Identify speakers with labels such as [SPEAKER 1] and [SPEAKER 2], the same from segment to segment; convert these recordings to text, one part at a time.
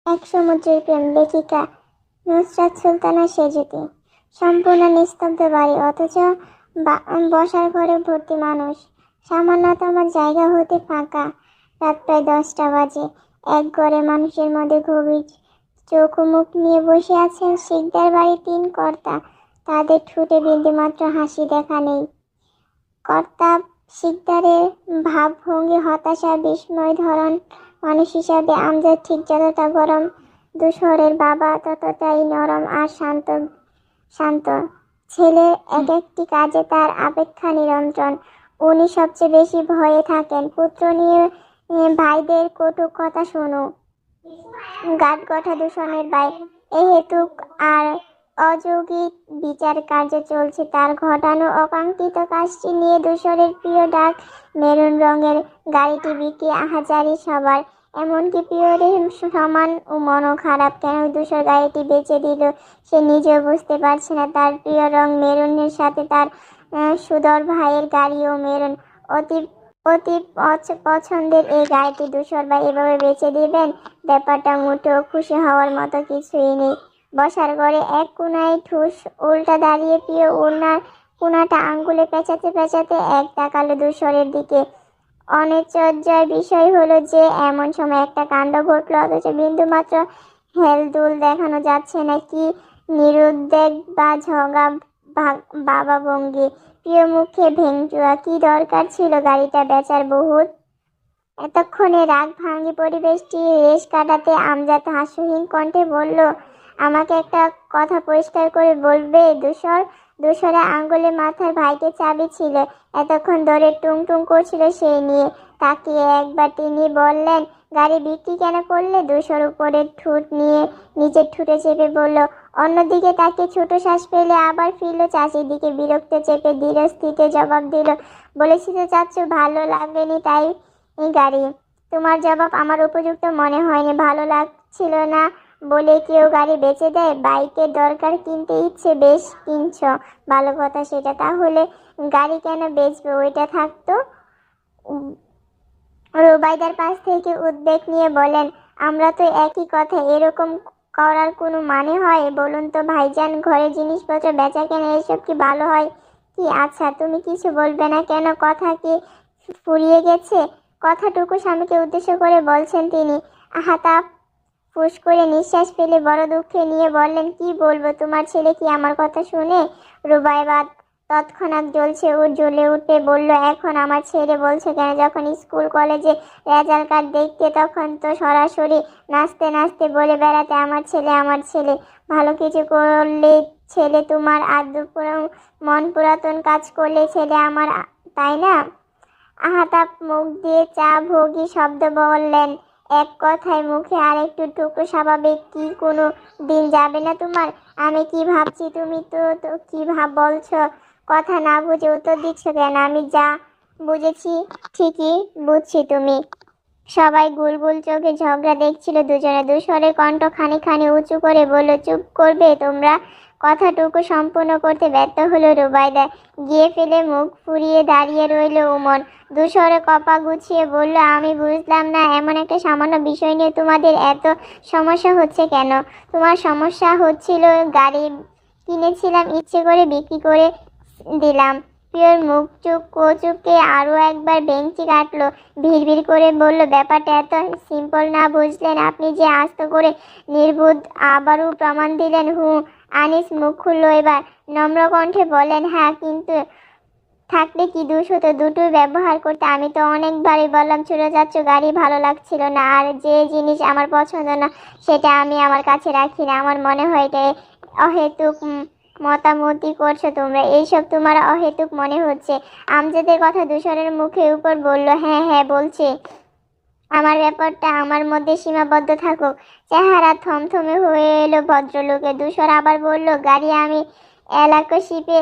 [SPEAKER 1] এক সমুদ্রের প্রেম লেখিকা নুসরাত সুলতানা সেঁজুতি। সম্পূর্ণ নিস্তব্ধ বাড়ি, অথচ বসার ঘরে ভর্তি মানুষ। সামান্যতম জায়গা হতে ফাঁকা। রাত প্রায় 10টা বাজে। এক ঘরে মানুষের মধ্যে গভীর চোখ মুখ নিয়ে বসে আছেন শিকদার বাড়ির 3 কর্তা। তাদের ঠোঁটে বিন্দুমাত্র হাসি দেখা নেই। কর্তা শিকদারের ভাবভঙ্গি হতাশা, বিস্ময় ধরন। মানুষ হিসাবে আমজাদ ঠিক যতটা গরম, দুশোরের বাবা ততটাই নরম আর শান্ত শান্ত ছেলের এক একটি কাজে তার অপেক্ষা নিরন্তর। উনি সবচেয়ে বেশি ভয়ে থাকেন পুত্র নিয়ে ভাইদের কটু কথা শোনো, গাঁটগঠা দূষণের এ হেতুক আর অযৌক্তিক বিচার কার্য চলছে তার ঘটানো অকাঙ্ক্ষিত কাজটি নিয়ে। ধূসরের প্রিয় ডাক মেরুন রঙের গাড়িটি বিক্রি আহাজারি সবার, এমনকি প্রিয়রের সমান ও মনও খারাপ। কেন ধূসর গাড়িটি বেচে দিল সে নিজেও বুঝতে পারছে না। তার প্রিয় রং মেরুনের সাথে তার সুদর ভাইয়ের গাড়িও মেরুন। অতি অতি পছন্দের এই গাড়িটি ধূসর ভাই এভাবে বেচে দিবেন, ব্যাপারটা মোটেও খুশি হওয়ার মতো কিছুই নেই। বসার ঘরে এক কোনায় ঠুস উল্টা দাঁড়িয়ে প্রিয় ওনার কোনাটা আঙ্গুলে পেঁচাতে পেঁচাতে এক তাকালো ধূসরের দিকে। অনিশ্চর্যের বিষয় হলো যে এমন সময় একটা কাণ্ড ঘটলো, অথচ বিন্দুমাত্র হেলদোল দেখানো যাচ্ছে না। কি নিরুদ্বেগ বা ঝগা বাবা ভঙ্গি, প্রিয় মুখে ভেংচুয়া। কি দরকার ছিল গাড়িটা বেচার? বহুত এতক্ষণে রাগ ভাঙি পরিবেশটি রেশ কাটাতে আমজাদ হাস্যহীন কণ্ঠে বলল, আমাকে একটা কথা পরিষ্কার করে বলবে ধূসর? ধূসরে আঙ্গুলে মাথার ভাইকে চাবি ছিল, এতক্ষণ ধরে টুং টুং করছিল সেই নিয়ে। তাকিয়ে একবার তিনি বললেন, গাড়ি বিক্রি কেন করলে? ধূসর উপরের ঠোঁট নিয়ে নিচের ঠোঁটে চেপে বলল। অন্যদিকে তাকে ছোট শ্বাস পেলে আবার ফিরল চাচির দিকে, বিরক্ত চেপে ধীর স্থিতে জবাব দিল, বলেছি তো চাচ্ছু, ভালো লাগেনি তাই গাড়ি। তোমার জবাব আমার উপযুক্ত মনে হয়নি। ভালো লাগছিল না বলে কেউ গাড়ি বেচে দেয়? বাইকের দরকার, কিনতে ইচ্ছে, বেশ কিনছ, ভালো কথা সেটা। তাহলে গাড়ি কেন বেচবে? ওইটা থাকতো। রুবাইদার পাশ থেকে উদ্বেগ নিয়ে বলেন, আমরা তো একই কথা, এরকম করার কোনো মানে হয় বলুন তো ভাইজান? ঘরের জিনিসপত্র বেচা কেন, এসব কি ভালো হয় কি? আচ্ছা তুমি কিছু বলবে না কেন? কথা কি ফুরিয়ে গেছে? কথাটুকু স্বামীকে উদ্দেশ্য করে বলছেন তিনি। আহাতাপ ফুস করে নিঃশ্বাস ফেলে বড় দুঃখে নিয়ে বললেন, কি বলবো? তোমার ছেলে কি আমার কথা শুনে? রুবাইবা তৎক্ষণাৎ জ্বলে উঠে বলল, এখন আমার ছেলে বলছে কেন? যখন স্কুল কলেজে রেজাল্ট কার্ড দেখতে তখন তো সরাসরি নাচতে নাচতে বলে বেড়াতে, আমার ছেলে আমার ছেলে। ভালো কিছু করলে ছেলে তোমার, আর মন পুরাতন কাজ করলে ছেলে আমার, তাই না? আহাতাপ মুখ দিয়ে চা ভোগী শব্দ বললেন, এক কথায় মুখে আরেকটু টুকরো স্বাভাবিক। কি কোনো দিন যাবে না তোমার? আমি কি ভাবছি তুমি তো কি বলছো? কথা না বুঝে উত্তর দিচ্ছ কেন? আমি যা বুঝেছি ঠিকই বুঝছি। তুমি সবাই গুলগুল চোখে ঝগড়া দেখছিল দুজনে। ধূসরের কণ্ঠ খানি খানি উঁচু করে বলল, চুপ করবে তোমরা? কথাটুকু সম্পূর্ণ করতে ব্যর্থ হলো রুবাইদা। গিয়ে ফেলে মুখ ফুরিয়ে দাঁড়িয়ে রইল উমন। ধূসরে কপা গুছিয়ে বলল, আমি বুঝলাম না, এমন একটা সামান্য বিষয় নিয়ে তোমাদের এত সমস্যা হচ্ছে কেন? তোমার সমস্যা হচ্ছিল গাড়ি কিনেছিলাম, ইচ্ছে করে বিক্রি করে দিলাম। প্রিয়র মুখ চুপকে আরও একবার বেঞ্চি কাটলো, ভিড় করে বলল, ব্যাপারটা এত সিম্পল না বুঝলেন? আপনি যে আস্ত করে নির্বুধ, আবারও প্রমাণ দিলেন। আনিস মুখ খুলল এবার, নম্র কণ্ঠে বলেন, হ্যাঁ কিন্তু থাকলে কি দোষ হতো? দুটোই ব্যবহার করতে। আমি তো অনেকবারই বললাম ছোটো চাচ্ছু গাড়ি ভালো লাগছিল না, আর যে জিনিস আমার পছন্দ না সেটা আমি আমার কাছে রাখি না। আমার মনে হয় এটা অহেতুক মতামতি করছো তোমরা, এইসব তোমার অহেতুক মনে হচ্ছে। আমজাদের কথা ধূসরের মুখের উপর বলল, হ্যাঁ হ্যাঁ বলছে, আমার ব্যাপারটা আমার মধ্যে সীমাবদ্ধ থাকুক। চেহারা থমথমে হয়ে এলো ভদ্রলোকে। ধূসর আবার বলল, গাড়ি আমি এলাকশিপে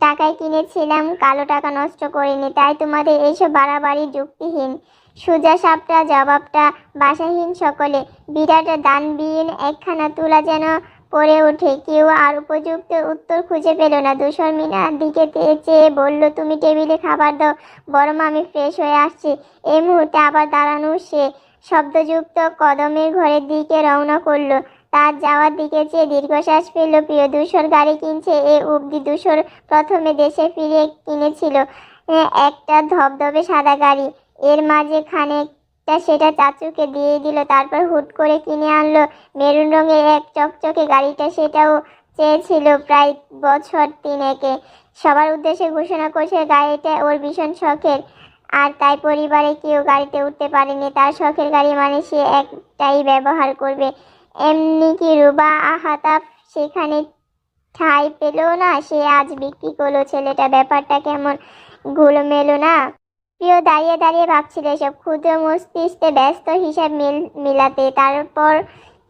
[SPEAKER 1] টাকায় কিনেছিলাম, কালো টাকা নষ্ট করিনি। তাই তোমাদের এইসব বাড়াবাড়ি যুক্তিহীন। সোজা সাপটা জবাবটা বাসাহীন সকলে। বিরাট দানবিহীন একখানা তুলা যেন পড়ে ওঠে। কেউ আর উপযুক্ত উত্তর খুঁজে পেল না। ধূসর মিনার দিকে চেয়ে বলল, তুমি টেবিলে খাবার দাও, বরং আমি ফ্রেশ হয়ে আসছি। এই মুহূর্তে আবার দাঁড়ানো সে শব্দযুক্ত কদমের ঘরের দিকে রওনা করলো। তার যাওয়ার দিকে চেয়ে দীর্ঘশ্বাস ফেলল প্রিয়। ধূসর গাড়ি কিনছে এ অবধি ধূসর প্রথমে দেশে ফিরে কিনেছিল একটা ধবধবে সাদা গাড়ি। এর মাঝে খানিকটা সেটা চাচুকে দিয়ে দিল। তারপর হুট করে কিনে আনলো মেরুন রঙের এক চকচকে গাড়িটা। সেটাও চেয়েছিল প্রায় বছর তিনেকে। সবার উদ্দেশ্যে ঘোষণা করছে গাড়িটা ওর ভীষণ শখের, আর তাই পরিবারে কেউ গাড়িতে উঠতে পারেনি। তার শখের গাড়ি মানে সে একটাই ব্যবহার করবে। এমনি কি রুবা আহাতাব সেখানে ঠাঁই পেল না? সে আজ বিক্রি করলো ছেলেটা। ব্যাপারটা কেমন গোলমেলো না? প্রিয় দাঁড়িয়ে দাঁড়িয়ে ভাবছিল এসব, ক্ষুদ্র মস্তিষ্কে ব্যস্ত হিসাব মিলাতে। তারপর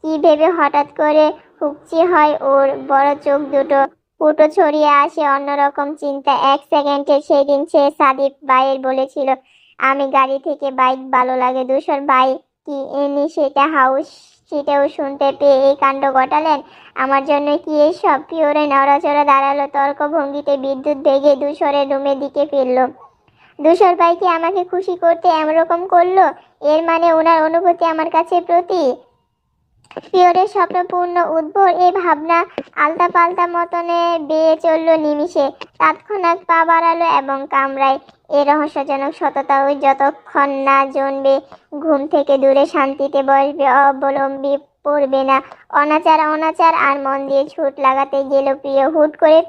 [SPEAKER 1] কি ভেবে হঠাৎ করে হুকচি হয় ওর। বড় চোখ দুটো ফুটো ছড়িয়ে আসে অন্যরকম চিন্তা। এক সেকেন্ডে সেই দিন সে সাদিক ভাইয়ের বলেছিল আমি গাড়ি থেকে বাইক ভালো লাগে। ধূসর ভাই কি এমনি সেটা হাউস সিটেও শুনতে পেয়ে এই কাণ্ড ঘটালেন? আমার জন্য কি এইসব? পিওরে নড়াচড়া দাঁড়ালো তর্ক ভঙ্গিতে। বিদ্যুৎ বেগে ধূসরের রুমের দিকে ফিরল। ধূসর ভাই কি আমাকে খুশি করতে এমরকম করলো? এর মানে ওনার অনুভূতি আমার কাছে প্রতি পিওরের স্বপ্নপূর্ণ উদ্ভর এই ভাবনা আলতা পাল্টা মতনে বেয়ে চলল নিমিষে। তৎক্ষণাৎ পা বাড়ালো এবং কামরায় এ রহস্যজনক সততা ওই যতক্ষণ না জমবে ঘুম থেকে দূরে শান্তিতে বসবে, অবলম্বী পড়বে না। অনাচার অনাচার আর মন দিয়ে ছুট লাগাতে গেল প্রিয়। হুট করে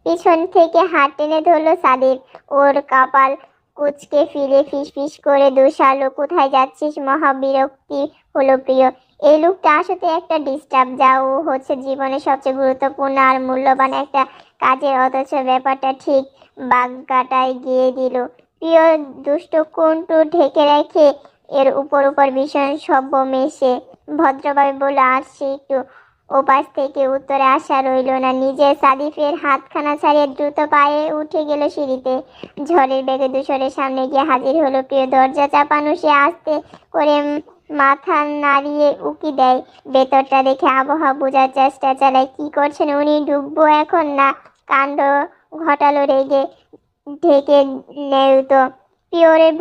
[SPEAKER 1] পিছন থেকে হাত টেনে ধরলো সাদিক। ওর কপাল কুচকে ফিরে ফিসফিস করে দোষালো কোথায় যাচ্ছিস? মহা বিরক্তি হলো প্রিয়। এই লোকটা আসলে একটা ডিস্টার্ব, যা ও হচ্ছে জীবনের সবচেয়ে গুরুত্বপূর্ণ আর মূল্যবান একটা কাজের, অথচ ব্যাপারটা ঠিক বাগ্গাটায় গিয়ে দিল। প্রিয় দুষ্ট কুণ্ঠু ঢেকে রেখে এর উপর ভীষণ সভ্য মেশে ভদ্রভাবে বলে আসছে একটু। ওপাশ থেকে উত্তরে আসা রইল না। নিজে সাদিফের হাতখানা ছাড়িয়ে দ্রুত পায়ে উঠে গেল সিঁড়িতে। ঝড়ের বেগে ধূসরের সামনে গিয়ে হাজির হলো প্রিয়। দরজা চাপানো সে আস্তে করে মাথা নাড়িয়ে উকি দেয়। ভেতরটা দেখে আবহাওয়া বোঝার চেষ্টা চালায়। কি করছেন উনি? ঢুকবো এখন না? কাণ্ড ঘটালো রেগে ঢেকে নেই তো। পিওরের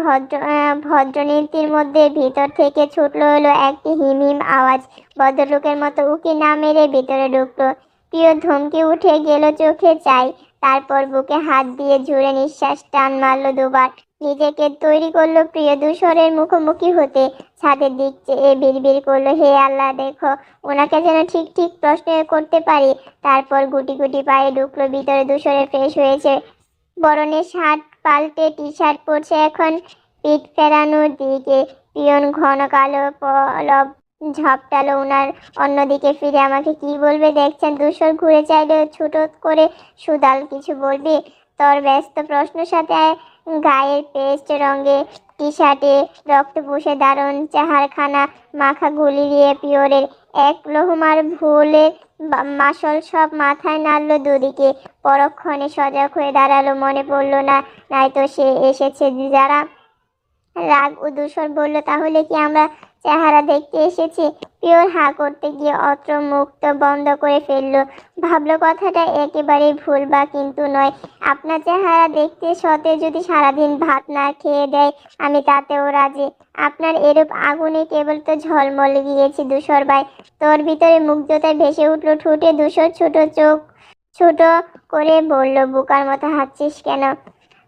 [SPEAKER 1] ভদ্রনীতির মধ্যে ভিতর থেকে ছুটলো হলো একটি হিম হিম আওয়াজ। ভদ্রলোকের মতো উকি না মেরে ভিতরে ঢুকলো। প্রিয় ধমকে উঠে গেল, চোখে চাই। তারপর বুকে হাত দিয়ে জুড়ে নিঃশ্বাস টান মারলো দুবার। নিজেকে তৈরি করলো প্রিয় ধূসরের মুখোমুখি হতে। ছাদের দিক চেয়ে বিড়বিড় করলো, হে আল্লাহ দেখো ওনাকে যেন ঠিক ঠিক প্রশ্ন করতে পারি। তারপর গুটি গুটি পায়ে ঢুকলো ভিতরে। ধূসরে ফ্রেশ হয়েছে, বরণের শার্ট পাল্টে টি শার্ট পরছে এখন পিঠ ফেরানোর দিকে। পিয়ন ঘন কালো পলব ঝাপটালো উনার অন্যদিকে ফিরে। আমাকে কি বলবে দেখছেন? ধূসর ঘুরে চাইলে ছোট করে সুদাল, কিছু বলবি? তোর ব্যস্ত প্রশ্ন সাথে গায়ের পেস্ট রঙে টি শার্টে রক্ত পুষে দারুণ চাহারখানা মাখা গুলিয়ে পিওরের এক লোহমার ভুলের মাসল সব মাথায় নাড়লো দুদিকে। পরক্ষণে সজাগ হয়ে দাঁড়ালো। মনে পড়লো না নয়তো সে এসেছে যারা। রাগ ও ধূসর বলল, তাহলে কি আমরা চেহারা দেখতে এসেছি? পিওর হা করতে গিয়ে অত্র মুক্ত বন্ধ করে ফেললো। ভাবলো কথাটা একেবারেই ভুল, বা কিন্তু নয়। আপনার চেহারা দেখতে সতে যদি সারাদিন ভাত না খেয়ে দেয় আমি তাতেও রাজি। আপনার এরূপ আগুনে কেবল তো ঝলমল গিয়েছি ধূসর ভাই। তোর ভিতরে মুগ্ধতায় ভেসে উঠলো ঠোঁটে। ধূসর ছোট চোখ ছোট করে বলল, বোকার মতো হাসছিস কেন?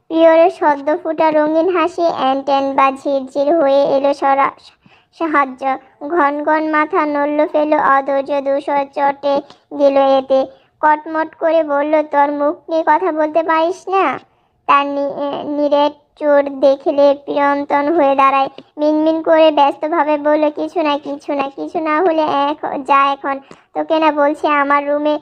[SPEAKER 1] পিওরের সদ্য ফুটা রঙিন হাসি অ্যান্টেন বা ঝিরঝির হয়ে এলো সাহায্য। ঘন ঘন মাথা নড়ল ফেলো অধৈর্য। ধূসর চটে গেল এতে। কটমট করে বলল, তোর মুখ নিয়ে কথা বলতে পারিস না? তার নিরেট চোর দেখলে প্রিয়ন্তন হয়ে দাঁড়ায়। মিনমিন করে ব্যস্তভাবে বলল, কিছু না কিছু না। কিছু না হলে যা এখন। তোকে না বলছি আমার রুমে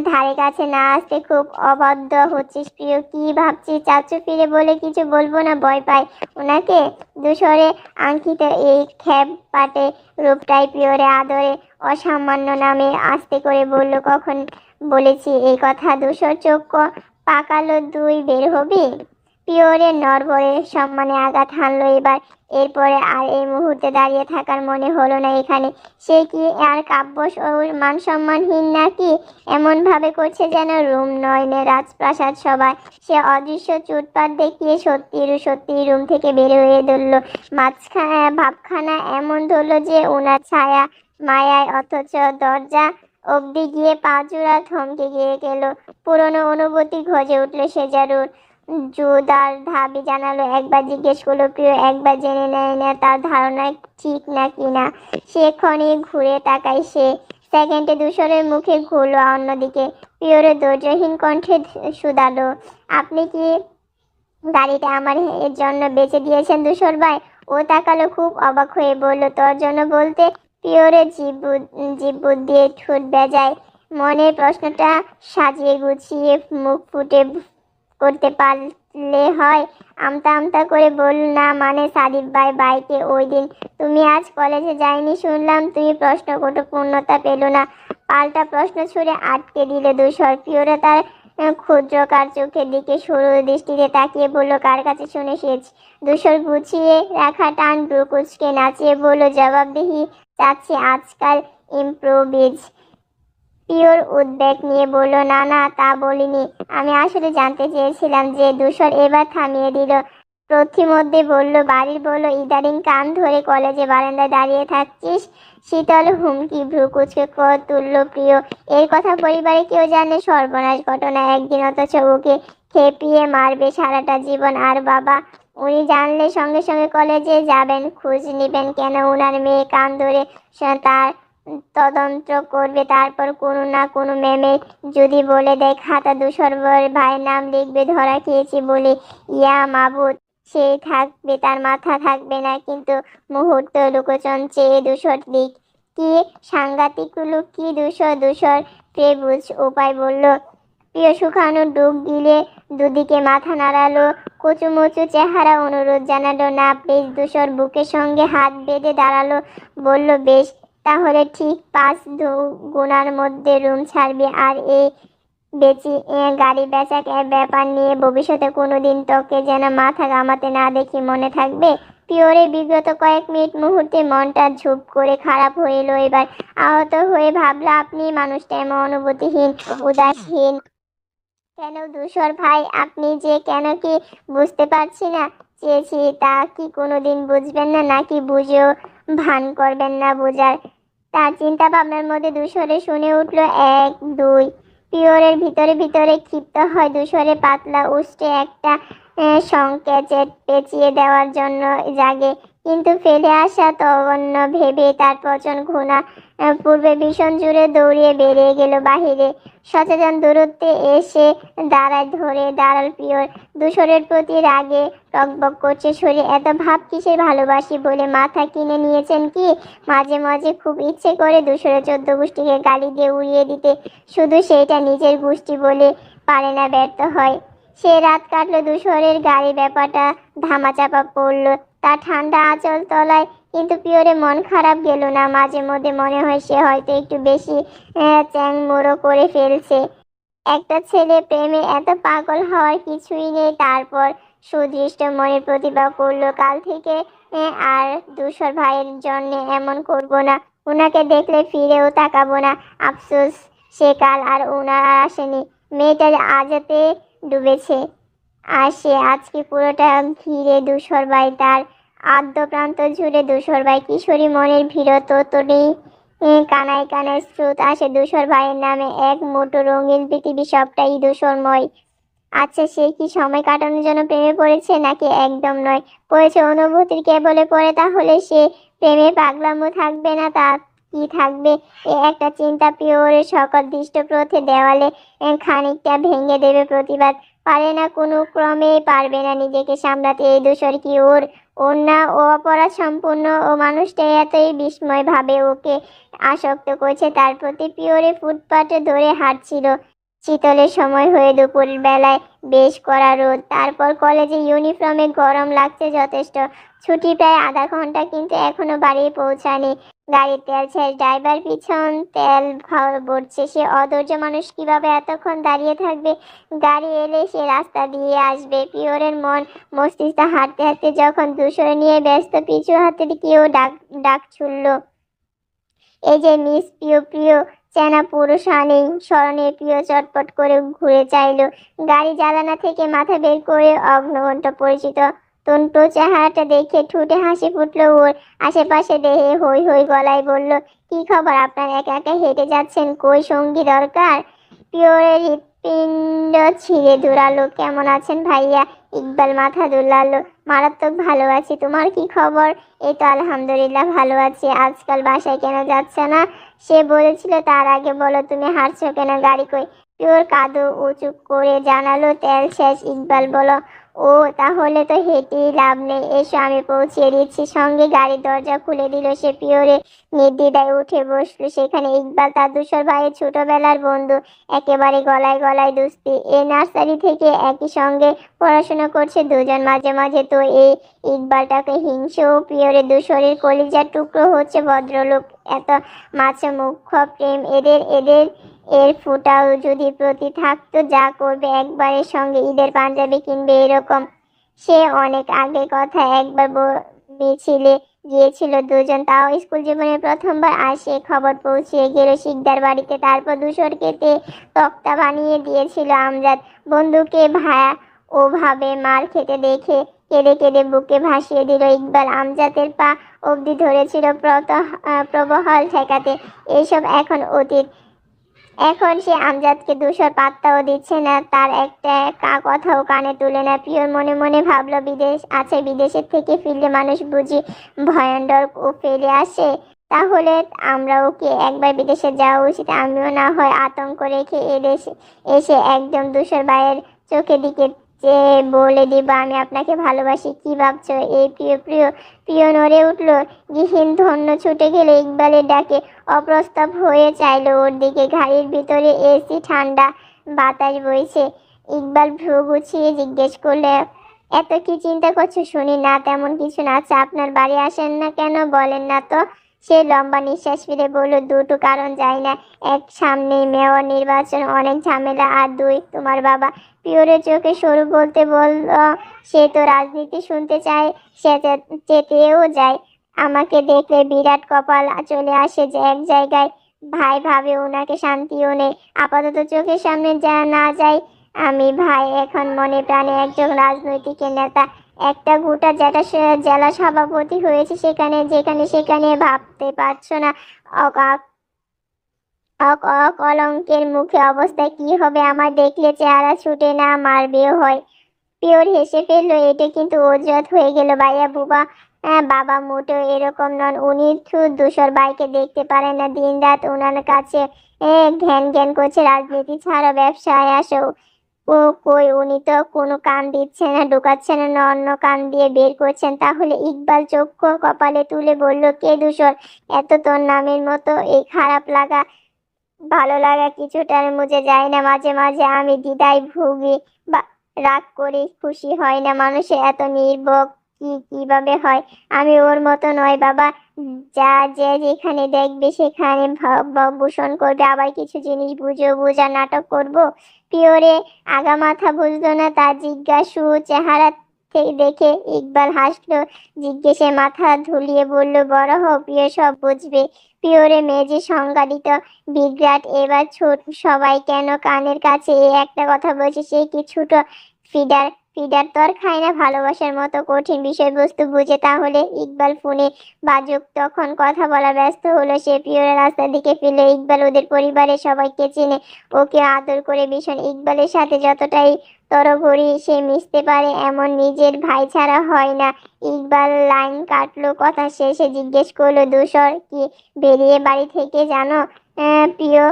[SPEAKER 1] ধারে কাছে না আসতে। খুব অবাধ্য হচ্ছিস প্রিয়। কি ভাবছিস? চাচু ফিরে বলে কিছু বলবো না, ভয় পায় ওনাকে। ধূসরে আঙ্কিত এই খ্যাপ পাটে রূপটাই প্রিয়রে আদরে অসামান্য নামে আস্তে করে বলল, কখন বলেছি এই কথা? ধূসর চোখ পাকালো, দুই বের হবি? পিওরের নড়বড়ে সম্মানে আঘাত হানলো এবার। এরপরে আর এই মুহূর্তে দাঁড়িয়ে থাকার মনে হলো না এখানে। সে কি আর কাব্য ও মান সম্মানহীন নাকি? এমন ভাবে করছে যেন রুম নয়নে রাজপ্রাসাদ সভায়। সে অদৃশ্য চুটপাট দেখিয়ে সত্যি সত্যি রুম থেকে বের হয়ে ধরল। মাঝখানে ভাবখানা এমন ধরলো যে ওনার ছায়া মায়ায়, অথচ দরজা অবধি গিয়ে পা জোড়া থমকে গিয়ে গেল। পুরনো অনুভূতি গজে উঠল সেজারুর। জোদার ধাবি জানালো, একবার জিজ্ঞেস করলো প্রিয়, একবার জেনে নেয় না তার ধারণা ঠিক নাকি না। সে ক্ষণিক ঘুরে তাকায়, সে সেকেন্ডে ধূসরের মুখে ঘুরলো অন্যদিকে। প্রিয়রে ধৈর্যহীন কণ্ঠে শুধালো, আপনি কি গাড়িটা আমার এর জন্য বেঁচে দিয়েছেন ধূসর ভাই? ও তাকালো খুব অবাক হয়ে, বলল, তোর জন্য বলতে? প্রিয়রে জিভ দিয়ে ঠোঁট বেজায় মনের প্রশ্নটা সাজিয়ে গুছিয়ে মুখ ফুটে করতে পারলে হয়। আমতা আমতা করে বলল, না মানে সাদিক ভাই বাইকে ওই দিন তুমি আজ কলেজে যাইনি শুনলাম, তুমি প্রশ্ন কোটো পূর্ণতা পেল না। পাল্টা প্রশ্ন ছুড়ে আটকে দিলে ধূসর। প্রিয়রা তার ক্ষুদ্রকার চোখের দিকে সরু দৃষ্টিতে তাকিয়ে বলল, কার কাছে শুনে এসেছ? ধূসর গুছিয়ে রাখা টান ব্রুকুচকে নাচিয়ে বলল, জবাবদিহি চাচ্ছি আজকাল ইম্প্রোভিজ। পিওর উদ্বেগ নিয়ে বলল, না না তা বলিনি, আমি আসলে জানতে চেয়েছিলাম যে। ধূসর এবার থামিয়ে দিল। প্রতিমধ্যে বলল, বাড়ির বলল ইদারিং কান ধরে কলেজে বারান্দায় দাঁড়িয়ে থাকছিস? শীতল হুমকি ভ্রুকুচকে তুলল প্রিয়। এর কথা পরিবারে কেউ জানে? সর্বনাশ ঘটনা একদিন, অথচ ওকে খেপিয়ে মারবে সারাটা জীবন। আর বাবা, উনি জানলে সঙ্গে সঙ্গে কলেজে যাবেন, খোঁজ নিবেন কেন ওনার মেয়ে, কান ধরে তার তদন্ত করবে। তারপর কোনো না কোনো ম্যামে যদি বলে দেয় খাতা ধূসর ভাইয়ের নাম লিখবে ধরা খেয়েছি বলে, ইয়া মাবুদ, সে থাকবে, তার মাথা থাকবে না। কিন্তু মুহূর্ত লোকচন চেয়ে ধূসর দিক। কি সাংঘাতিক লোক, কি ধূসর ত্রিভুজ উপায় বলল। প্রিয় শুকানো ডুব দিলে দুদিকে মাথা নাড়ালো, কচুমচু চেহারা অনুরোধ জানালো, না প্লিজ। ধূসর বুকের সঙ্গে হাত বেঁধে দাঁড়ালো, বলল, বেশ তাহলে ঠিক 5 গুণার মধ্যে রুম ছাড়বি। আর এই গাড়ি বেচা ব্যাপার নিয়ে ভবিষ্যতে কোনোদিন তোকে যেন মাথা ঘামাতে না দেখি, মনে থাকবে? পিওরে বিগত কয়েক মিনিট মুহূর্তে মনটা ঝুপ করে খারাপ হয়ে এলো। এবার আহত হয়ে ভাবলো, আপনি মানুষটা এমন অনুভূতিহীন, উদাসীন কেন ধূসর ভাই? আপনি যে কেন কি বুঝতে পারছি না চেয়েছি তা কি কোনোদিন বুঝবেন না, নাকি বুঝেও ভান করবেন না বোঝার? তার চিন্তা ভাবনার মধ্যে ধূসরে শুনে উঠল 1 2। পিওরের ভিতরে ভিতরে ক্ষিপ্ত হয়। ধূসরে পাতলা উষ্টে একটা সংকেত পেঁচিয়ে দেওয়ার জন্য জাগে, কিন্তু ফেলে আসা তগন্য ভেবে তার পচন ঘুণা পূর্বে ভীষণ জুড়ে দৌড়িয়ে বেরিয়ে গেল বাহিরে। সচেতন দূরত্বে এসে দাঁড়াল পিওর। ধূসরের প্রতি রাগে টকবক করছে শরীর। এত ভাব কিসের? ভালোবাসি বলে মাথা কিনে নিয়েছেন কি? মাঝে মাঝে খুব ইচ্ছে করে ধূসরের 14 গোষ্ঠীকে গালি দিয়ে উড়িয়ে দিতে, শুধু সেইটা নিজের গোষ্ঠী বলে পারে না, ব্যর্থ হয়। সে রাত কাটলো ধূসরের গাড়ি ব্যাপারটা ধামাচাপা পড়লো তার ঠান্ডা আঁচল তলায়। কিন্তু পিওরে মন খারাপ গেল না। মাঝে মধ্যে মনে হয় সে হয়তো একটু বেশি চ্যাংমোড়ো করে ফেলছে। একটা ছেলে প্রেমে এত পাগল হওয়ার কিছুই নেই। তারপর সুদৃষ্ট মনে প্রতিভা করলো, কাল থেকে আর ধূসর ভাইয়ের জন্য এমন করব না, ওনাকে দেখলে ফিরেও তাকাবো না। আফসোস, সে কাল আর ওনার আসেনি। মেয়েটা আজতে ডুবেছে, আর সে আজকে পুরোটা ঘিরে ধূসর ভাই, তার আদ্য প্রান্ত জুড়ে ধূসর ভাই। কিশোরী মনের ভিড় তোড়েই কানায় কানায় স্রোত আসে ধূসর ভাইয়ের নামে। এক মুঠো রঙিন পৃথিবী, সবটাই ধূসরময়। আচ্ছা, সে কি সময় কাটানোর জন্য প্রেমে পড়েছে, নাকি একদম নয়, পড়েছে অনুভূতির কেবলে পড়ে? তাহলে সে প্রেমে পাগলামো থাকবে না, তা কি থাকবে? একটা চিন্তা পিওরের সকল দৃষ্ট প্রথে দেওয়ালে খানিকটা ভেঙে দেবে। প্রতিবাদ পারে না, কোনো ক্রমেই পারবে না নিজেকে সামলাতে। এই ধূসর কি ওর না? ও অপরাধ সম্পূর্ণ। ও মানুষটা এতই বিস্ময় ভাবে ওকে আসক্ত করছে তার প্রতি। পিওরে ফুটপাতে ধরে হাঁটছিল শীতলের সময় হয়ে, দুপুর বেলায় বেশ কড়া রোদ, তারপর কলেজে ইউনিফর্মে গরম লাগছে যথেষ্ট। ছুটি প্রায় আধা ঘন্টা, কিন্তু এখনো বাড়ি পৌঁছায়নি। গাড়ির তেল শেষ, ড্রাইভার পিছন তেল ভরছে। সে অধৈর্য মানুষ কিভাবে এতক্ষণ দাঁড়িয়ে থাকবে? গাড়ি এলে সে রাস্তা দিয়ে আসবে। পিওরের মন মস্তিষ্ক হাঁটতে হাঁটতে যখন ধূসর নিয়ে ব্যস্ত, পিছু হাতে কেউ ডাক ডাক ছুড়ল, এই যে মিস প্রিয়। প্রিয় চেনা পুরুষ আনেই স্মরণে। প্রিয় চটপট করে ঘুরে চাইল, গাড়ি জানালা থেকে মাথা বের করে। অগ্নঘণ্টা পরিচিত তন্টু চেহারাটা দেখে ঠোঁটে হাসি ফুটলো ওর। আশেপাশে দেহে হই হই গলায় বলল, কি খবর? আপনার একা একা হেঁটে যাচ্ছেন, কই সঙ্গী দরকার? পিওরের হৃৎপিণ্ড ছিঁড়ে দুরালো, কেমন আছেন ভাইয়া? ইকবাল মাথা দুলালো, মারাত্মক ভালো আছি, তোমার কি খবর? এই তো আলহামদুলিল্লাহ ভালো আছি। আজকাল বাসায় কেন যাচ্ছে না? সে বলেছিল, তার আগে বলো তুমি হাঁটছো কেন? গাড়ি কই? পিওর কাঁধ উঁচু করে জানালো, তেল শেষ। ইকবাল বলো, ও তাহলে তো হেঁটেই লাভ নেই, এসো আমি পৌঁছিয়ে দিচ্ছি। সঙ্গে গাড়ির দরজা খুলে দিল সে। পিওরে নির্দ্বিধায় উঠে বসলো সেখানে। ইকবাল তার ধূসর ভাইয়ের ছোটবেলার বন্ধু, একেবারে গলায় গলায় দুস্তি। এই নার্সারি থেকে একই সঙ্গে পড়াশোনা করছে দুজন। মাঝে মাঝে তো এই ইকবালটাকে হিংসে ও পিওরে ধূসরের কলিজার টুকরো হচ্ছে ভদ্রলোক। এত মাছে মুখ্য প্রেম এদের এদের এর ফুটাও যদি প্রতি থাকতো, যা করবে একবারের সঙ্গে ঈদের পাঞ্জাবি কিনবে এরকম। সে অনেক আগে কথা, একবার মিছিলে গিয়েছিল দুজন, তাও স্কুল জীবনের প্রথমবার। আর সে খবর পৌঁছিয়ে গেল শিকদার বাড়িতে। তারপর ধূসরকে তক্তা বানিয়ে দিয়েছিল আমজাদ। বন্ধুকে ভায়া ওভাবে মার খেতে দেখে কেঁদে কেঁদে বুকে ভাসিয়ে দিল ইকবাল। আমজাদের পা অবধি ধরেছিল প্রবহল ঠেকাতে। এইসব এখন অতীত। এখন সে আমজাদকে ধূসর পাত্তাও দিচ্ছে না, তার একটা কথাও কানে তুলে না। প্রিয়র মনে মনে ভাবলো, বিদেশ আছে, বিদেশের থেকে ফিরলে মানুষ বুঝি ভয়ঙ্কর ও ফেলে আসে। তাহলে আমরাও কি একবার বিদেশে যাওয়া উচিত? আমিও না হয় আতঙ্ক রেখে এদেশে এসে একদম ধূসর ভাইয়ের চোখের দিকে চেয়ে বলে দিব, আমি আপনাকে ভালোবাসি। কি ভাবছো? এই প্রিয় প্রিয় প্রিয় নড়ে উঠলো। গৃহীন ধন্য ছুটে গেলে ইকবালের ডাকে অপ্রস্তুত হয়ে চাইলো ওর দিকে। গাড়ির ভিতরে এসি, ঠান্ডা বাতাস বইছে। ইকবাল ভ্রু গুছিয়ে জিজ্ঞেস করলে, এত কি চিন্তা করছো শুনি? না তেমন কিছু না। আচ্ছা, আপনার বাড়ি আসেন না কেন বলেন না তো? সে লম্বা নিঃশ্বাস ফিরে বলল, দুটো কারণ, যায় না। এক, সামনে মেয়র নির্বাচন, অনেক ঝামেলা। আর দুই, তোমার বাবা। পিওরের চোখে সরু বলতে বলল, সে তো রাজনীতি শুনতে চায়, সে চেতেও যায়। আমাকে দেখলে বিরাট কপাল চলে আসে যে এক জায়গায়। ভাই ভাবে ওনাকে শান্তিও নেই। আপাতত চোখের সামনে যা না যায় আমি। ভাই এখন মনে প্রাণে একজন রাজনৈতিক নেতা। একটা গোটা যেটা সে জেলা সভাপতি হয়েছে, সেখানে যেখানে সেখানে ভাবতে পারছো না কলঙ্কের মুখে অবস্থা কি হবে আমার? দেখলে চেহারা ছুটে না, মারবেও হয়। পিওর হেসে ফেললো, এটা কিন্তু অজুহাত হয়ে গেল ভাইয়া বুবা। বাবা মোটেও এরকম নন। উনি ধূসর ভাইকে দেখতে পারেন না, দিন রাত ওনার কাছে ঘ্যান ঘ্যান করছে। রাজনীতি ছাড়া ব্যবসায় আসো। ও কই, উনি তো কোনো কান দিচ্ছেন না, ঢুকাচ্ছেন না, অন্য কান দিয়ে বের করছেন। তাহলে? ইকবাল চক্ষু কপালে তুলে বলল, কে ধূসর? এত তোর নামের মতো এই খারাপ লাগা ভালো লাগা কিছুটার মুছে যায় না। মাঝে মাঝে আমি দ্বিধায় ভুগি, বা রাগ করে খুশি হয় না। মানুষের এত নির্ভোগ কিভাবে হয়? আমি ওর মতো নয় বাবা। যা যে যেখানে দেখবে সেখানে ভূষণ করবে, আবার কিছু জিনিস বুঝেও বোঝা নাটক করব। পিওরে আগা মাথা বুঝলো না তার জিজ্ঞাসু চেহারা দেখে। ইকবাল হাসলো, জিজ্ঞেসে মাথা ধুলিয়ে বলল, বড় হও, প্রিয় সব বুঝবে। পিওরে মেজে সংজ্ঞালিত বিরাট। এবার ছোট সবাই কেন কানের কাছে এই একটা কথা বলছে? সে কি ছোট ফিডার? ফিডার তো আর খায় না ভালোবাসার মতো কঠিন বিষয়বস্তু বুঝে। তাহলে? ইকবাল ফোনে বাজুক তখন কথা বলা ব্যস্ত হলো সে। পিওরের রাস্তার দিকে ফিরল। ইকবাল ওদের পরিবারের সবাইকে চেনে, ওকে আদর করে ভীষণ। ইকবালের সাথে যতটাই তরঘড়ি সে মিশতে পারে, এমন নিজের ভাই ছাড়া হয় না। ইকবাল লাইন কাটলো, কথা শেষে জিজ্ঞেস করলো, ধূসর কি বেরিয়ে বাড়ি থেকে জানো? প্রিয়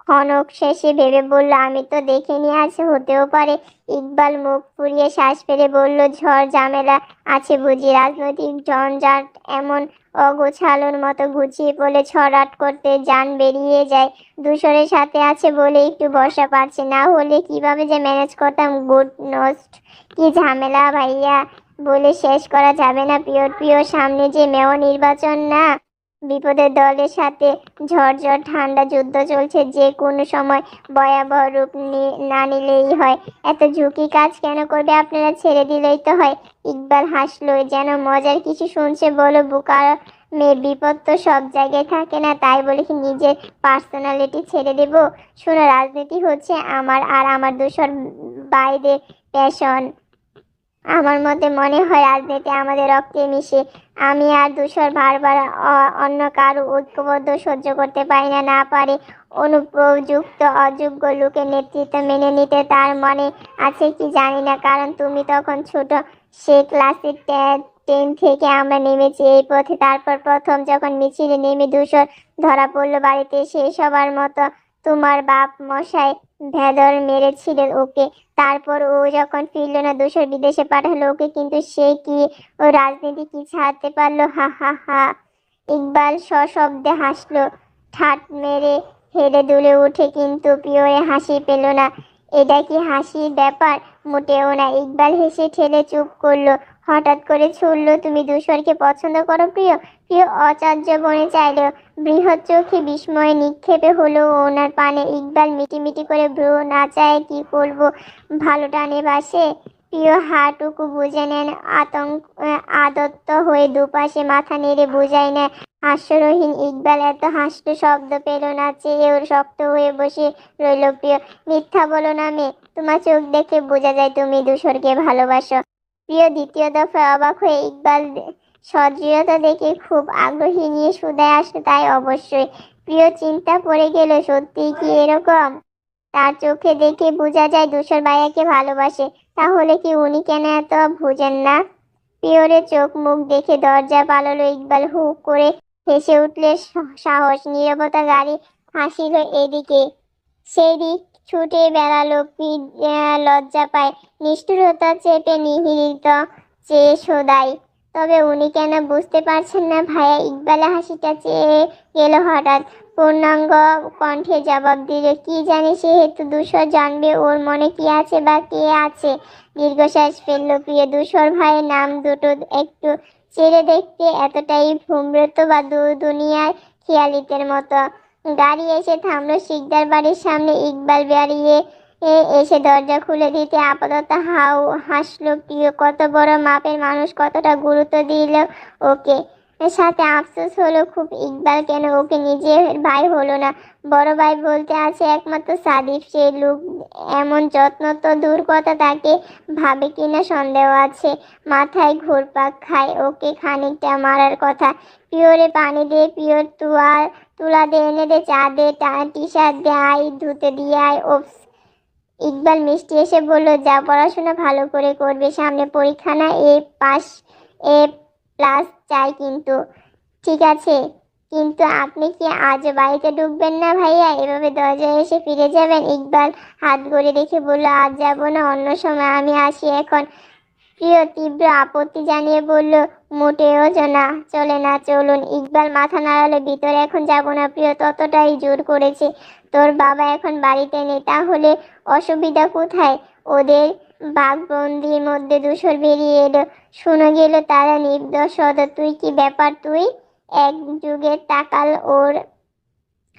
[SPEAKER 1] ক্ষণক শেষে ভেবে বলল, আমি তো দেখিনি, আছে, হতেও পারে। ইকবাল মুখ ফুরিয়ে শ্বাস ফেলে বলল, ঝড় ঝামেলা আছে বুঝি? রাজনৈতিক ঝঞ্ঝাট এমন অগোছালোর মতো গুছিয়ে পড়লে ছড়াট করতে যান বেরিয়ে যায়। ধূসরের সাথে আছে বলে একটু বর্ষা পাচ্ছে, না হলে কিভাবে যে ম্যানেজ করতাম। গুড নোস্ট কি ঝামেলা ভাইয়া, বলে শেষ করা যাবে না। প্রিয় প্রিয় সামনে যে মেয়র নির্বাচন না? বিপদের দলের সাথে ঝড় ঠান্ডা যুদ্ধ চলছে, যে কোনো সময় ভয়াবহ রূপ না নিলেই হয়। এত ঝুঁকি কাজ কেন করবে? আপনারা ছেড়ে দিলেই তো হয়। ইকবাল হাসলো, যেন মজার কিছু শুনছে। বলো, বোকা মেয়ে, বিপদ তো সব জায়গায় থাকে না, তাই বলে কি নিজের পার্সোনালিটি ছেড়ে দেব? শোনো, রাজনীতি হচ্ছে আমার আর আমার দোসর ভাইদের প্যাশন। আমার মতে মনে হয় রাজনীতি আমাদের রক্তে মিশে। আমি আর ধূসর বারবার অন্য কারো ঐক্যবদ্ধ সহ্য করতে পারি না। না পারে অনুপযুক্ত অযোগ্য লোকের নেতৃত্ব মেনে নিতে। তার মনে আছে কি জানি না, কারণ তুমি তখন ছোট। সে ক্লাসে 10 থেকে আমরা নেমেছি এই পথে। তারপর প্রথম যখন মিছিলে নেমে ধূসর ধরা পড়লো বাড়িতে, সে সবার মতো তোমার বাপ মশাই ভেদর মেরেছিলেন ওকে। তারপর ও যখন ফিরল না, দোসর বিদেশে পাঠালো ওকে, কিন্তু সে কি ও রাজনীতি কি ছাড়তে পারলো? হা হা হা। ইকবাল সশব্দে হাসলো, ঠাট মেরে হেলে দুলে উঠে, কিন্তু পিওরে হাসি পেল না। এটা কি হাসির ব্যাপার? মোটেও না। ইকবাল হেসে ঠেলে চুপ করলো। হঠাৎ করে ছুড়লো, তুমি ধূসরকে পছন্দ করো? প্রিয় প্রিয় আচার্য বনে চাইল। বৃহৎ চোখে বিস্ময়ে নিক্ষেপে হলো ওনার পানে। ইকবাল মিটিমিটি করে ভ্রু নাচায়। কি করবো, ভালো টানে বাসে। প্রিয় হাটুকু বুঝে নেন, আদত্ত হয়ে দুপাশে মাথা নেড়ে বুঝাই নেয়। হাস্যরহীন ইকবাল এত হাসতে শব্দ পেল না, চেয়ে ওর শক্ত হয়ে বসে রইল। প্রিয়, মিথ্যা বলো না মেয়ে, তোমার চোখ দেখে বোঝা যায় তুমি ধূসরকে ভালোবাসো। প্রিয় দ্বিতীয় দফায় অবাক হয়ে ইকবাল সদৃঢ়তা দেখে খুব আগ্রহী নিয়ে শুধায় আসলো, তাই অবশ্যই। প্রিয় চিন্তা পড়ে গেল, সত্যি কি এরকম? তার চোখে দেখে বোঝা যায় ধূসর ভাইয়াকে ভালোবাসে। তাহলে কি উনি কেন এত বুঝেন না? পিওরের চোখ মুখ দেখে দরজা পালালো ইকবাল। হু করে হেসে উঠলে সাহস। নীরবতা গাড়ি হাসিল এদিকে সেই দিক, ছুটে বেড়ালো। লজ্জা পায়, নিষ্ঠুরতা চেপে নিহিত চেয়ে শোধায়, তবে উনি কেন বুঝতে পারছেন না ভাইয়া? ইকবালের হাসিটা চেয়ে গেল হঠাৎ। পূর্ণাঙ্গ কণ্ঠে জবাব দিল, কি জানি, সেহেতু ধূসর জানবে ওর মনে কি আছে বা কে আছে। দীর্ঘশ্বাস ফেললো প্রিয়। ধূসর ভাইয়ের নাম দুটো একটু চেড়ে দেখতে এতটাই ভ্রমরত বা দুনিয়ার খেয়ালিতের মতো। গাড়ি এসে থামলো শিকদার বাড়ির সামনে। ইকবাল বেরিয়ে এসে দরজা খুলে দিতে আপাতত হাসলো প্রিয়। কত বড় মাপের মানুষ, কতটা গুরুত্ব দিল ওকে। সাথে আফসোস হলো খুব, ইকবাল কেন ওকে নিজের ভাই হলো না? বড় ভাই বলতে আছে একমাত্র সাদিফ, সে লোক এমন যত্ন তো দূর কথা, তাকে ভাবে কিনা সন্দেহ আছে। মাথায় ঘুরপাক খায়, ওকে খানিকটা মারার কথা। পিওরে পানি দে, পিওর তুলা দে, এনে দে, চা দে, টি শার্ট দে, আই ধুতে দিয়ে আয়। ওপস। ইকবাল মিষ্টি এসে বলল, যা, পড়াশোনা ভালো করে করবে, সামনে পরীক্ষা না? এ প্লাস চাই কিন্তু। ঠিক আছে, কিন্তু আপনি কি আজ বাড়িতে ঢুকবেন না ভাইয়া? এভাবে দরজায় এসে ফিরে যাবেন? ইকবাল হাত গড়ে রেখে বলল, আজ যাব না, অন্য সময়, আমি আসি এখন। প্রিয় তীব্র আপত্তি জানিয়ে বলল, মোটেও না, চলে না, চলুন। ইকবাল মাথা নাড়ালো, ভিতরে এখন যাব না প্রিয়, ততটাই জোর করেছে। তোর বাবা এখন বাড়িতে নেই, তাহলে অসুবিধা কোথায়? ওদের বাঘবন্দির মধ্যে ধূসর বেরিয়ে এলো। শুনে গেল তারা নির্দোষ। তুই কি ব্যাপার? তুই এক যুগে তাকাল ওর,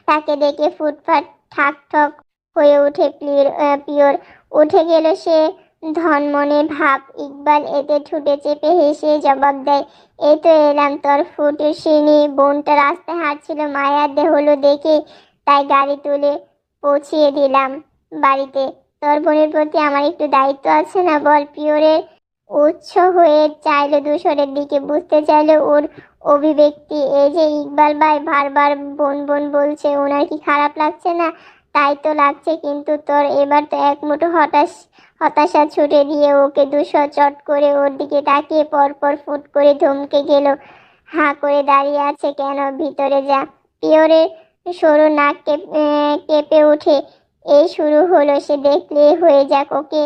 [SPEAKER 1] তাকে দেখে ফুটফাট ঠাক ঠক হয়ে ওঠে পিওর। উঠে গেল সে ধনমনে ভাব। ইকবাল এতে ঠুটে চেপে হেসে জবাব দেয়, এই তো এলাম। তোর ফুটুসিনী বোনটা রাস্তায় হাঁটছিল, মায়ার হলো দেখে, তাই গাড়ি তুলে পৌঁছিয়ে দিলাম বাড়িতে। তোর বোনের প্রতি আমার একটু দায়িত্ব আছে না বল? পিওরের উৎস হয়ে চাইলো ধূসরের দিকে, বুঝতে চাইলো ওর অভিব্যক্তি। এই যে ইকবাল ভাই বারবার বোন বোন বলছে, ওনার কি খারাপ লাগছে না? তাই তো লাগছে, কিন্তু তোর এবার তো এক মুঠো হতাশা ছুটে দিয়ে ওকে। ধূসর চট করে ওর দিকে তাকিয়ে পরপর ফুট করে ধমকে গেল। হাঁ করে দাঁড়িয়ে আছে কেন? ভিতরে যা। পিওরের সরু নাক কেঁপে ওঠে। এই শুরু হলো, সে দেখলে হয়ে যাক ওকে।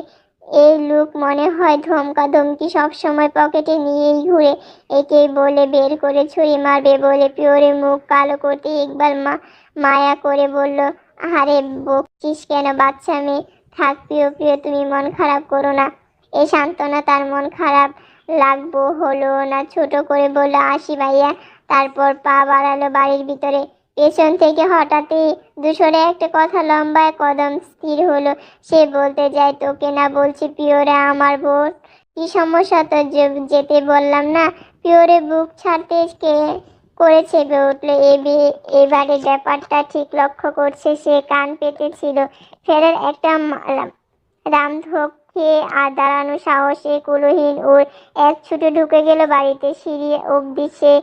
[SPEAKER 1] এই লুক মনে হয় ধমকা ধমকি সবসময় পকেটে নিয়েই ঘুরে। একেই বলে বের করে ছুরি মারবে বলে। পিওরের মুখ কালো করতে ইকবাল মায়া করে বলল, আরে বকছিস কেন বাচ্চা মেয়ে? থাক প্রিয়, প্রিয় তুমি মন খারাপ করো না। এই সান্ত্বনা তার মন খারাপ লাগবো হলো না। ছোট করে বলল, আসি ভাইয়া, তারপর পা বাড়ালো বাড়ির ভিতরে। পেছন থেকে হঠাৎই দুশোরে একটা কথা লম্বা কদম স্থির হলো। সে বলতে যায়, তোকে না বলছি পিওরে আমার বোন, কি সমস্যা তোর? যেতে বললাম না? পিওরে বুক ছাড়তে করে চেপে উঠলো। এবারে ব্যাপারটা ঠিক লক্ষ্য করছে সে। কান পেতেছিল। ফেরার একটা রামধোক খেয়ে আর দাঁড়ানো সাহসে কুলোহীন ওর এক ছুটে ঢুকে গেল বাড়িতে। সিঁড়ি অব্দি সে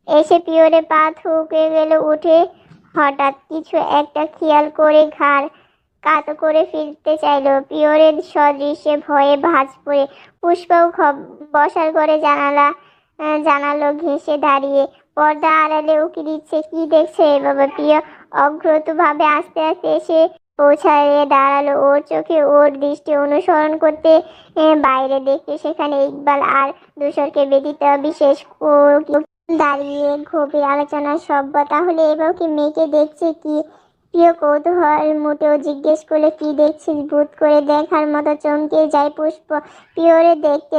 [SPEAKER 1] এসে পিওরে পা থুকে গেল উঠে। হঠাৎ কিছু একটা খেয়াল করে ঘাড় কাত করে ফিরতে চাইল। পিওরের সদৃশ্যে ভয়ে ভাঁজ পড়ে। পুষ্পাও বসার ঘরে জানালো ঘেঁষে দাঁড়িয়ে। পর্দা আড়ালে উকি দিচ্ছে। কি দেখছে বাবা? প্রিয় অগ্রতভাবে আস্তে আস্তে এসে পৌঁছায় দাঁড়ালো। ওর চোখে ওর দৃষ্টি অনুসরণ করতে বাইরে দেখতে সেখানে ইকবাল আর দুশোরকে ব্যতীত বিশেষ দাঁড়িয়ে গভীর আলোচনার সভ্য। তাহলে এবার কি মেয়েকে দেখছে? কি? প্রিয় কৌতূহল মোটেও জিজ্ঞেস করলে, কি দেখছিস? ভূত করে দেখার মতো চমকে যায় পুষ্প। প্রিয়রে দেখতে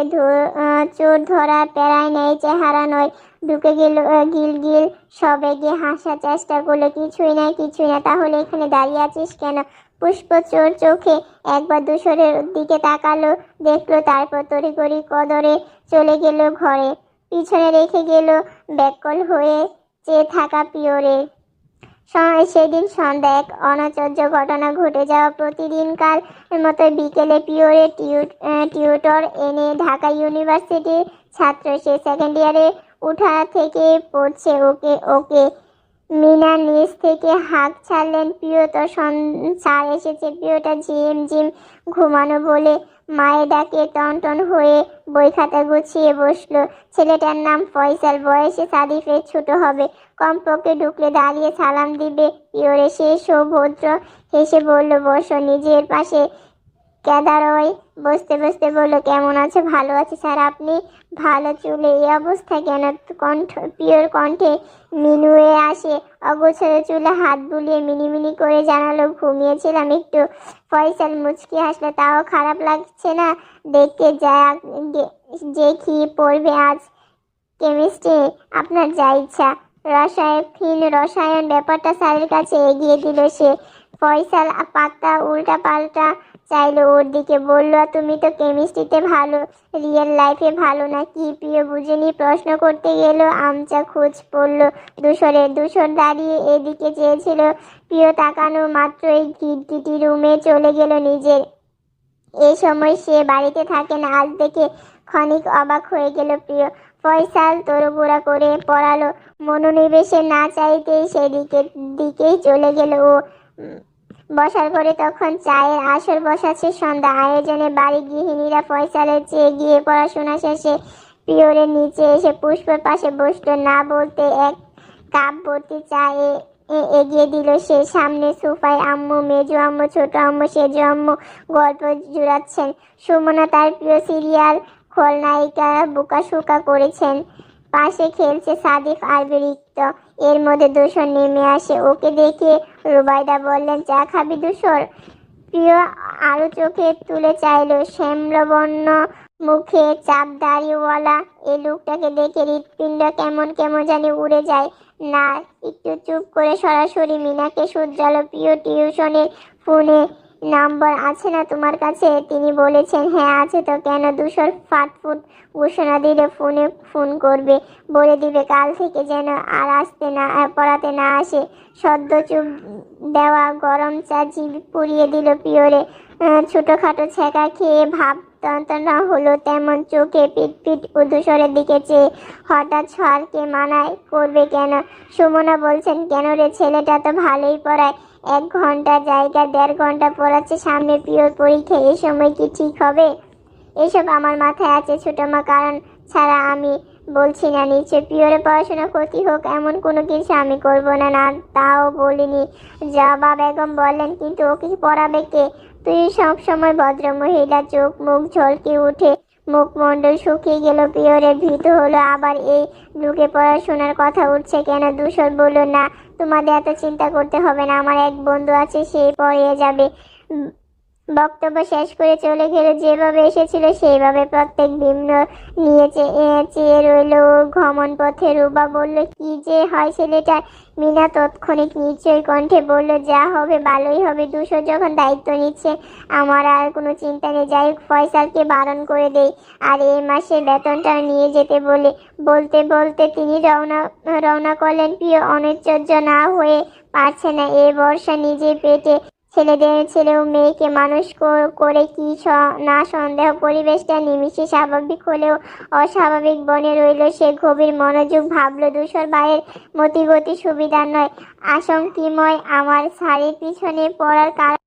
[SPEAKER 1] চোর ধরা প্যারায় নেয় চেহারা নয়। ঢুকে গেল গিল সবেগে হাসার চেষ্টা করলো। কিছুই না। তাহলে এখানে দাঁড়িয়ে আছিস কেন? পুষ্প চোর চোখে একবার দুশোরের দিকে তাকালো, দেখলো, তারপর তড়িঘড়ি কদরে চলে গেল ঘরে। পিছনে রেখে গেল ব্যাকুল হয়ে চেয়ে থাকা পিওরে। সেদিন সন্ধ্যা এক অনাচার্য ঘটনা ঘটে যাওয়া। প্রতিদিনকার মতো বিকেলে পিওরে টিউটর এনে ঢাকা ইউনিভার্সিটির ছাত্র। সে সেকেন্ড ইয়ারে উঠা থেকে পড়ছে। ওকে মিনা নিচ থেকে হাঁক ছাড়লেন, প্রিয় তো স্যার এসেছে। প্রিয়টা ঝিম ঘুমানো বলে মায়ের ডাকে টনটন হয়ে বই খাতা গুছিয়ে বসলো। ছেলেটার নাম ফয়সাল, বয়সে সাদিফের ছোট হবে। কমপক্ষে ঢুকলে দাঁড়িয়ে সালাম দিবে। পিওরে সে সৌভদ্র হেসে বলল, বসো। নিজের পাশে কেদারয় বসতে বলল, কেমন আছে? ভালো আছে স্যার। আপনি? ভালো। চুলে এই অবস্থা কেন? পিওর কণ্ঠে মিনুয়ে আসে। অগোছালো চুলে হাত বুলিয়ে মিনিমিনি করে জানালো, ঘুমিয়েছিলাম একটু। ফয়সাল মুচকি হাসলো, তাও খারাপ লাগছে না দেখতে। যে কি পড়বে আজ? কেমিস্ট্রি? আপনার যা ইচ্ছা। রসায়ন ব্যাপারটা স্যারের কাছে এগিয়ে দিল সে। ফয়সাল পাতা উল্টা পাল্টা চাইলো ওর দিকে। বলল, তুমি তো কেমিস্ট্রিতে ভালো, রিয়েল লাইফে ভালো না কি? প্রিয় বুঝেনি প্রশ্ন করতে গেল। আমচা খোঁজ পড়ল দুশোর দাঁড়িয়ে এদিকে চেয়েছিল। প্রিয় তাকানো মাত্রই ঘিটঘিটি রুমে চলে গেল নিজের। এ সময় সে বাড়িতে থাকে না আজ দেখে ক্ষণিক অবাক হয়ে গেল প্রিয়। ফয়সাল তড়বুড়া করে পড়ালো। মনোনিবেশে না চাইতেই দিকেই চলে গেল ও। বসার ঘরে তখন চায়ের আসর বসাচ্ছে। সন্ধ্যা আয়োজনে বাড়ি গৃহিণীরা। ফয়সালের চেয়ে গিয়ে পড়াশোনা শেষে পিওরের নিচে এসে পুষ্পের পাশে বসলো। না বলতে এক কাপ ভর্তি চা এগিয়ে দিল সে। সামনে সোফায় আম্মু, মেজো আম্মু, ছোট আম্মু, সেজো আম্মু গল্প জুড়াচ্ছেন। সুমনা তার প্রিয় সিরিয়াল খলনায়িকা বোকাশোকা করেছেন। পাশে খেলছে সাদিফ আর বিরিক্ত। এর মধ্যে দূষর নেমে আসে। ওকে দেখে রুবাইদা বললেন, চা খাবি দূষর? প্রিয় আরো চোখে তুলে চাইল। শ্যামলবর্ণ মুখে চাপ দাড়িওয়ালা এই লোকটাকে দেখে হৃৎপিণ্ড কেমন জানি উড়ে যায়। না, একটু চুপ করে সরাসরি মিনাকে শুধরালো। প্রিয় টিউশনের ফোনে নাম্বার আছে না তোমার কাছে? তিনি বলেছেন, হ্যাঁ আছে তো। কেন? দূষর ফাটফুট ঘোষণা দিলে ফোন করবে, বলে দিবে কাল থেকে যেন আর পড়াতে না আসে। সদ্য চুপ দেওয়া গরম চা জিভ পুড়িয়ে দিল পিওরে। ছোটখাটো ছেঁকা খেয়ে ভাব তন্ত্রণা হলো তেমন। চোখে পিট দূষরের দিকে চেয়ে। হঠাৎ স্যারকে মানায় করবে কেন? সুমনা বলছেন, কেন রে? ছেলেটা তো ভালোই পড়ায়। 1 ঘন্টা জায়গা 1.5 ঘন্টা পড়াচ্ছে। সামনে পিওর পরীক্ষা, এই সময় কি ঠিক হবে? এসব আমার মাথায় আছে ছোট মা, কারণ ছাড়া আমি বলছি না। নিশ্চয় পিওরে পড়াশোনা ক্ষতি হোক এমন কোনো কিছু আমি করব না। না, তাও বলিনি। জবা বেগম বললেন, কিন্তু ওকে পড়াবে কে? তুই সব সময় ভদ্র মহিলা। চোখ মুখ ঝলকে উঠে মুখমণ্ডল শুকিয়ে গেল পিওরের। ভীত হলো আবার এই লোকে পড়াশোনার কথা উঠছে কেন? দূষর বলল, না, তোমাদের এত চিন্তা করতে হবে না। আমার এক বন্ধু আছে, সেই পড়িয়ে যাবে। বক্তব্য শেষ করে চলে গেল। যেভাবে এসেছিল সেইভাবে প্রত্যেক ভিন্ন নিয়ে চেয়ে রইল। ঘমন পথে রুবা বলল, কি যে হয় ছেলেটার। মিনা তৎক্ষণিক নিশ্চয়ই কণ্ঠে বলল, যা হবে ভালোই হবে। দুশো যখন দায়িত্ব নিচ্ছে আমার আর কোনো চিন্তা নেই। যাই হোক, ফয়সালকে বারণ করে দেই আর এই মাসে বেতনটা নিয়ে যেতে বলতে বলতে তিনি রওনা করলেন। প্রিয় অনিশ্চর্য না হয়ে পারছে না এ বর্ষা নিজে পেটে ছেলে ও মেয়েকে মানুষ করে কি না সন্দেহ। পরিবেশটা নিমিষে স্বাভাবিক হলেও অস্বাভাবিক বনে রইল সে। গভীর মনোযোগ ভাবল, ধূসর ভাইয়ের মতিগতি সুবিধার নয়, আশঙ্কিময়। আমার শাড়ির পিছনে পড়ার কারণ